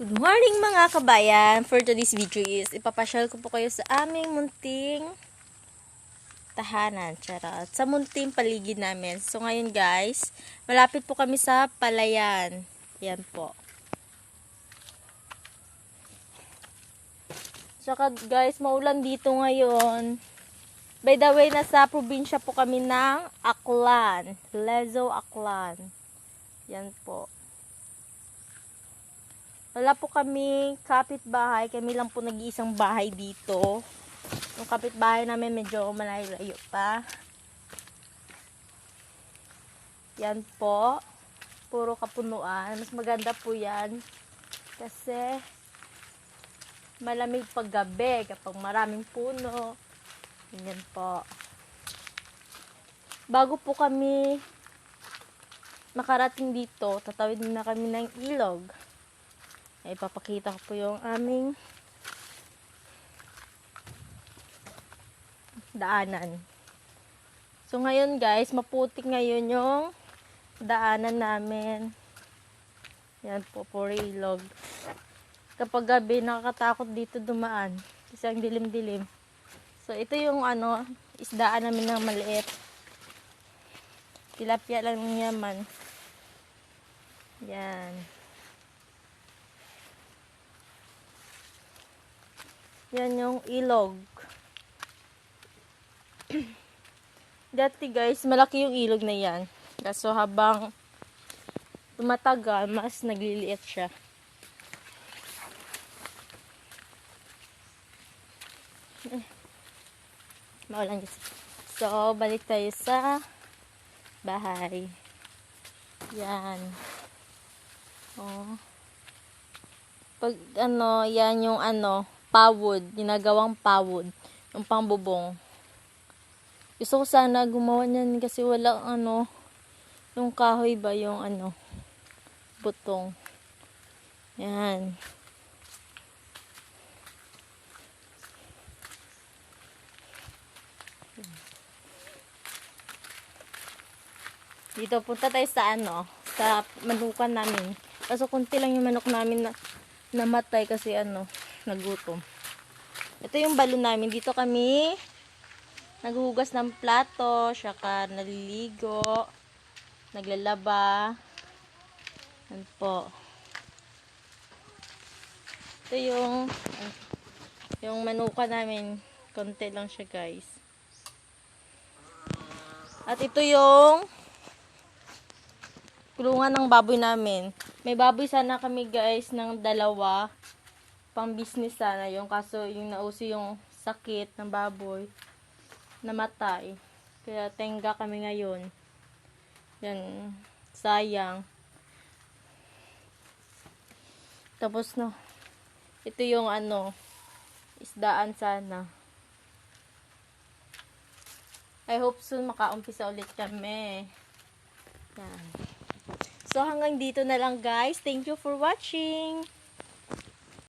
Good morning mga kabayan! For today's video is ipapasyal ko po kayo sa aming munting tahanan. Charot. Sa munting paligid namin. So ngayon guys, malapit po kami sa palayan. Yan po. Saka guys, maulan dito ngayon. By the way, nasa probinsya po kami ng Aklan. Lezo, Aklan. Yan po. Wala po kami kapitbahay. Kami lang po nag-iisang bahay dito. Yung kapitbahay namin medyo malayo pa. Yan po. Puro kapunuan. Mas maganda po yan. Kasi malamig pag gabi kapag maraming puno. Yan po. Bago po kami makarating dito, tatawid na kami ng ilog. Ay, ipapakita ko po yung aming daanan. So, ngayon guys, maputik ngayon yung daanan namin. Yan po, puro ilog. Kapag gabi, nakakatakot dito dumaan. Kasi ang dilim-dilim. So, ito yung isdaan namin ng maliit. Tilapia lang ng yaman. Yan. Yan yung ilog. Dati guys, malaki yung ilog na yan. Kaso habang tumatagal, mas nagliliit siya. Maulan guys. So, balik tayo sa bahay. Yan. Oh. Pag yan yung pawod, ginagawang pawod, yung pangbubong. Gusto ko sana gumawa niyan kasi walang yung kahoy ba, yung butong. Yan. Dito punta tayo sa sa manukan namin. Kaso kunti lang yung manok namin na namatay kasi nagutom. Ito yung balon namin. Dito kami naghuhugas ng plato, saka naliligo, naglalaba. Yan po. Ito yung manuka namin. Konti lang siya guys. At ito yung kulungan ng baboy namin. May baboy sana kami guys ng 2. Pang business sana yung, kaso yung nauso yung sakit ng baboy, namatay. Kaya tengga kami ngayon. Yan, sayang. Tapos ito yung isdaan sana. I hope soon makaumpisa ulit kami. Yan. So hanggang dito na lang guys. Thank you for watching.